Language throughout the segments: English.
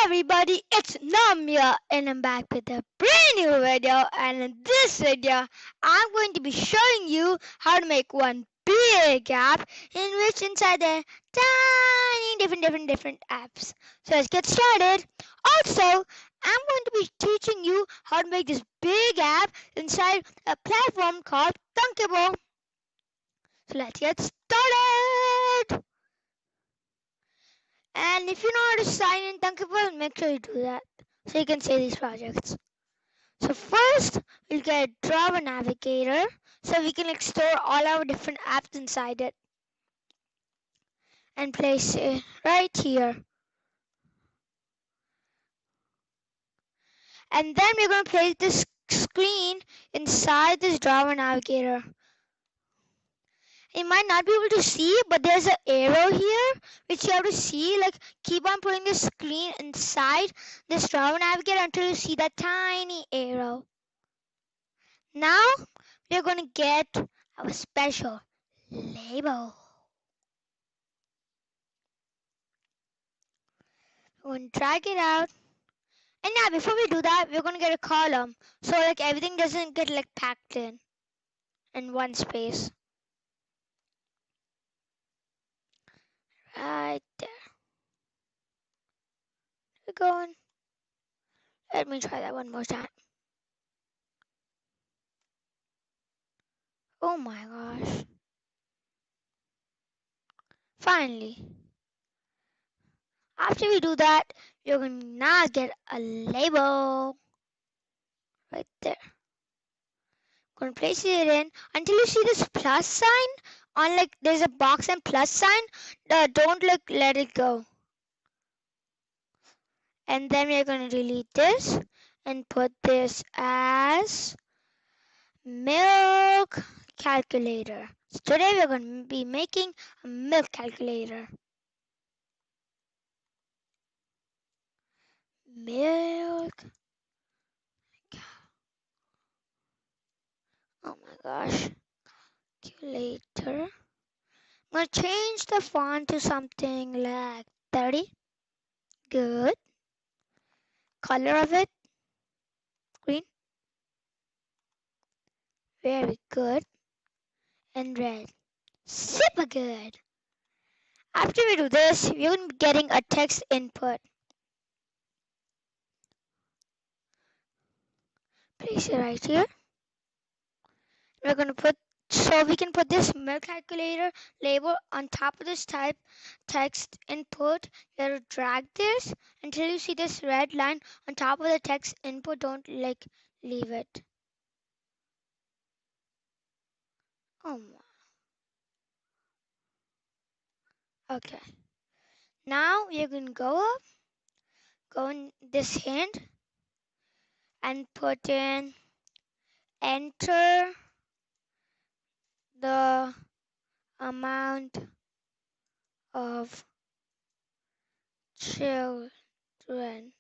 Everybody, it's Namya and I'm back with a brand new video, and in this video I'm going to be showing you how to make one big app in which inside there tiny different apps. So let's get started. Also, I'm going to be teaching you how to make this big app inside a platform called Thunkable. So let's get started. And if you know how to sign in Thunkable, make sure you do that so you can save these projects. So first, we'll get a Java Navigator so we can store all our different apps inside it and place it right here. And then we're going to place this screen inside this Java Navigator. You might not be able to see, but there's an arrow here which you have to see. Like, keep on putting the screen inside this Java Navigator until you see that tiny arrow. Now we're going to get our special label. We're going to drag it out. And now before we do that, we're going to get a column. So like everything doesn't get like packed in one space. Right there. We're going. Let me try that one more time. Oh my gosh. Finally. After we do that, we're going to now get a label. Right there. Going to place it in until you see this plus sign on, like there's a box and plus sign. Don't let it go. And then we're going to delete this and put this as milk calculator. So today we're going to be making a milk calculator. Milk. Oh my gosh. Calculator. I'm going to change the font to something like 30. Good. Color of it, green. Very good. And red. Super good. After we do this, we're going to be getting a text input. Place it right here. We're going to put, so we can put this milk calculator label on top of this type text input. You have to drag this until you see this red line on top of the text input. Don't like leave it. Oh my. Okay. Now you're going to go up, go in this hint and put in enter the amount of children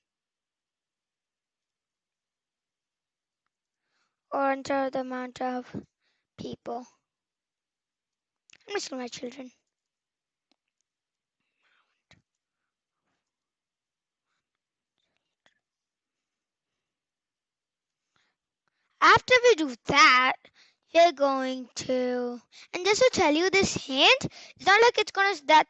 or enter the amount of people. I'm just going to write children. After we do that, we're going to, and just to tell you this hint, it's not like it's going to, that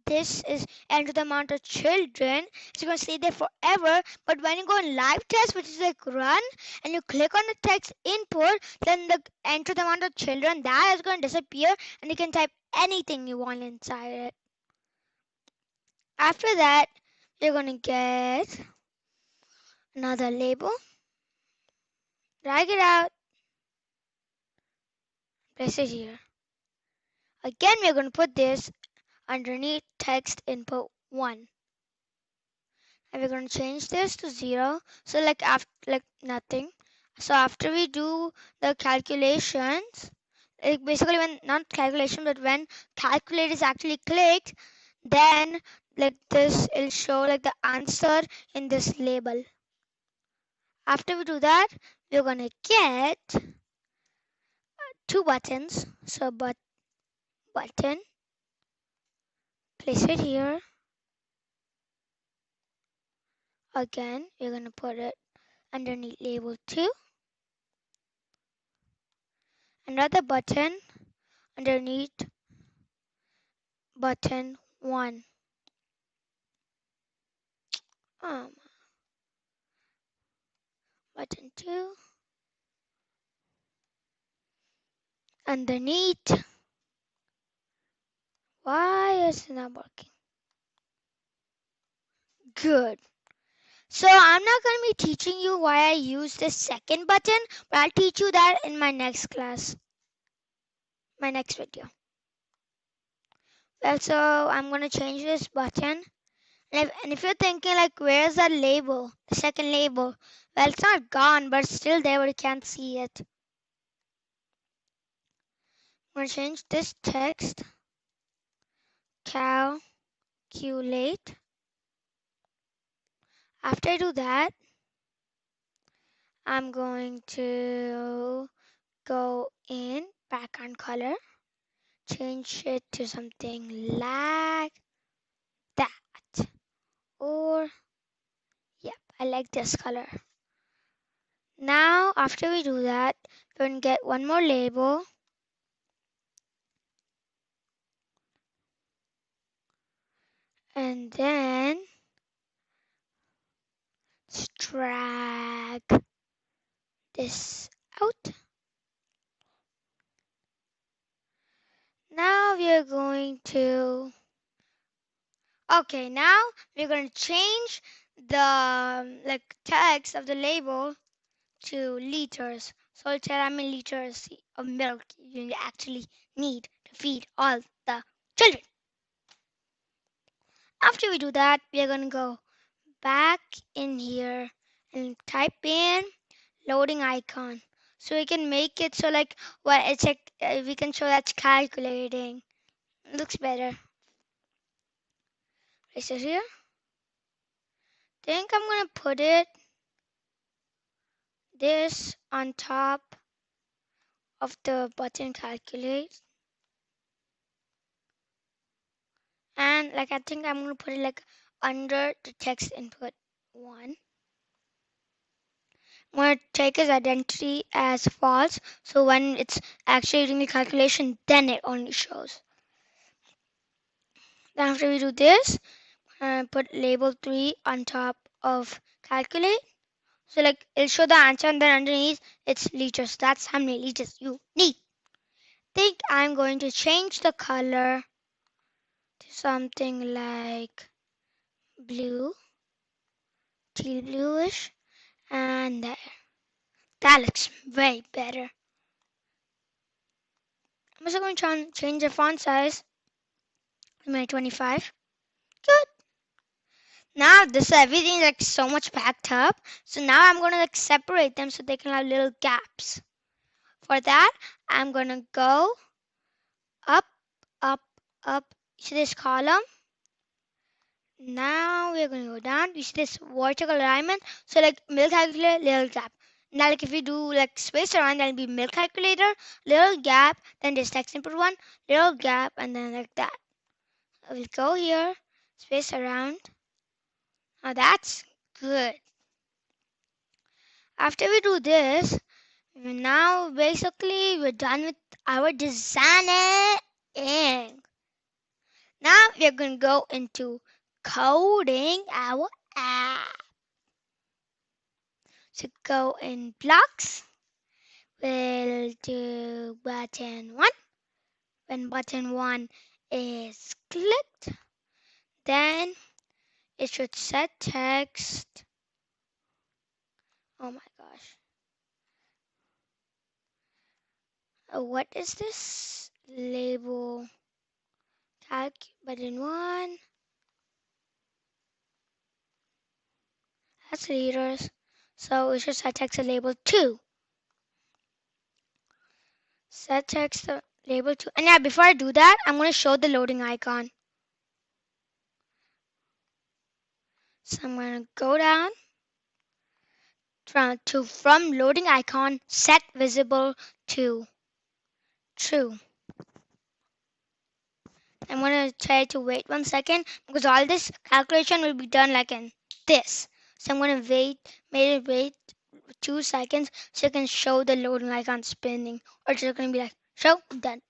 this is enter the amount of children. It's going to stay there forever. But when you go in live test, which is like run, and you click on the text input, then the enter the amount of children, that is going to disappear and you can type anything you want inside it. After that, you're going to get another label. Drag it out. Place it here. Again, we're going to put this underneath text input 1. And we're going to change this to 0. So like nothing. So after we do the calculations, like basically when not calculation, but when calculate is actually clicked, then like this, it'll show like the answer in this label. After we do that, we're going to get 2 buttons. So button, place it here. again, we're going to put it underneath label 2. Another button underneath button 1. Um, button 2. Underneath. Why is it not working? Good. So I'm not going to be teaching you why I use this second button, but I'll teach you that in my next class, my next video. Well, so I'm going to change this button. And if you're thinking like, where's that label, the second label? Well, it's not gone, but it's still there, but you can't see it. I'm going to change this text, calculate. After I do that, I'm going to go in background color, change it to something like that. Or, yep, I like this color. Now, after we do that, we're going to get one more label. And then let's drag this out. Now we're going to change the text of the label to liters. So it'll tell how many liters of milk you actually need to feed all the children. After we do that, we are going to go back in here and type in loading icon. So we can make it so we can show that's calculating. It looks better. Place it here. Think I'm going to put this on top of the button calculate. And I think I'm going to put it under the text input 1. I'm going to take his identity as false. So when it's actually doing the calculation, then it only shows. Then after we do this, put label 3 on top of calculate. So it'll show the answer, and then underneath it's liters. That's how many liters you need. Think I'm going to change the color to something like blue, teal bluish, and there. That looks way better. I'm also going to change the font size to 25. Good. Now this everything is so much packed up. So now I'm going to separate them so they can have little gaps. For that, I'm going to go up, up, up. See this column? Now we're going to go down. You see this vertical alignment? So milk calculator, little gap. Now if we do space around, that'll be milk calculator, little gap, then this text input 1, little gap, and then like that. We'll go here, space around. Now that's good. After we do this, now basically we're done with our designing. Now we're going to go into coding our app. So go in blocks. We'll do button 1. When button 1 is clicked, then it should set text. Oh my gosh. What is this? Label calc button 1. That's liters. So we should set text to label 2. Set text to label 2. And yeah, before I do that, I'm going to show the loading icon. So I'm going to go down from loading icon, set visible to true. I'm going to try to wait 1 second because all this calculation will be done in this. So I'm gonna wait 2 seconds so I can show the loading icon spinning. Or it's just gonna be like, show, done.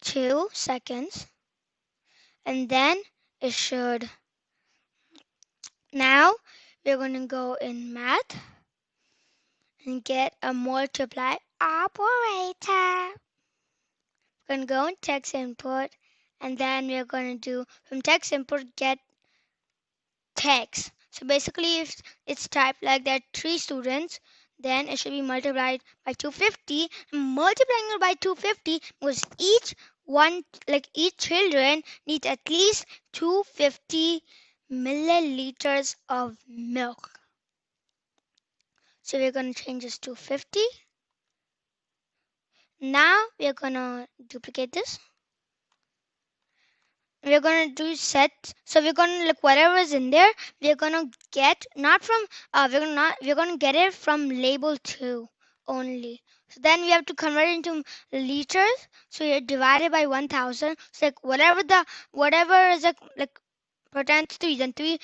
2 seconds. And then it should. Now we're gonna go in math and get a multiply operator. We're gonna go in text input, and then we're gonna do from text input get text. So basically, if it's typed like there are 3 students, then it should be multiplied by 250. Multiplying it by 250 because each children needs at least 250 milliliters of milk. So we're gonna change this to 50. Now we're gonna duplicate this. We're gonna do set. So we're gonna look whatever is in there. We're gonna get not from. We're gonna get it from label 2 only. So then we have to convert it into liters. So you're divided by 1,000. So like whatever is like per times 3, then 3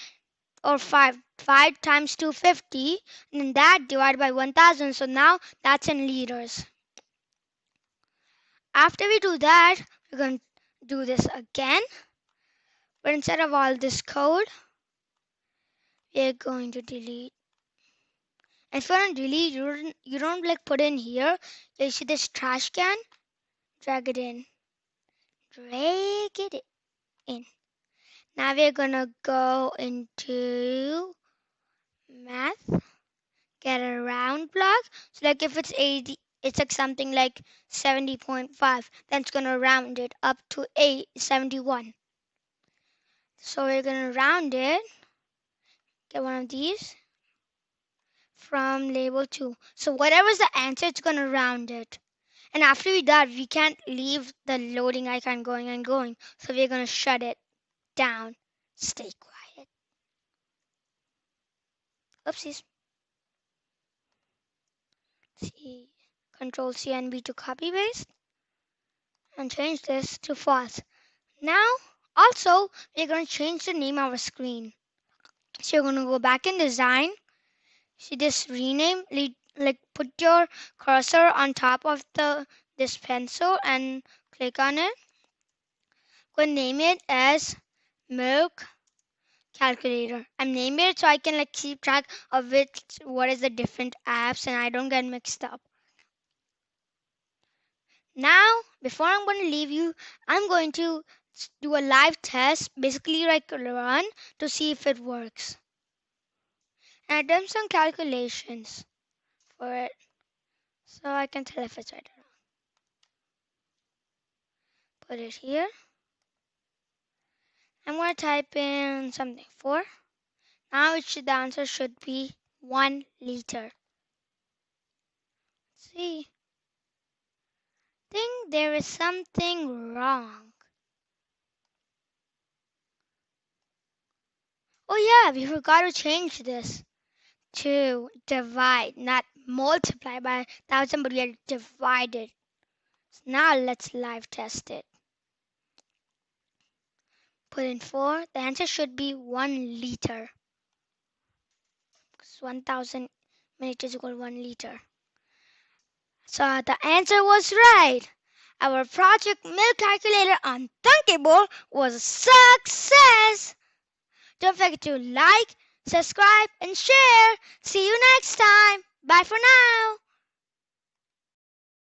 or 5. 5 times 250, and then that divided by 1,000. So now that's in liters. After we do that, we're going to do this again. But instead of all this code, we're going to delete. And if you want to delete, you don't like put in here. You see this trash can? Drag it in. Drag it in. Now we're going to go into math. Get a round block. So like if it's 80, it's like something like 70.5. Then it's going to round it up to 71. So we're going to round it. Get one of these from label 2. So whatever's the answer, it's going to round it. And after we do that, we can't leave the loading icon going and going. So we're going to shut it down. Stay quiet. Oopsies. C. Control C and B to copy paste. And change this to false. Now, also, we're going to change the name of our screen. So you're going to go back in design. See this rename, like put your cursor on top of this pencil and click on it. Go name it as milk calculator. I'm naming it so I can like keep track of what is the different apps and I don't get mixed up. Now, before I'm going to leave you, I'm going to do a live test, basically like run to see if it works. And I've done some calculations for it, so I can tell if it's right or wrong. Put it here. I'm going to type in something 4. Now the answer should be 1 liter. Let's see. Think there is something wrong. Oh yeah, we forgot to change this to divide, not multiply by 1,000, but we had to divide it. So now let's live test it. Put in 4. The answer should be 1 liter. Because 1,000 milliliters equal 1 liter. So the answer was right. Our project milk calculator on Thunkable was a success. Don't forget to like, subscribe, and share. See you next time. Bye for now.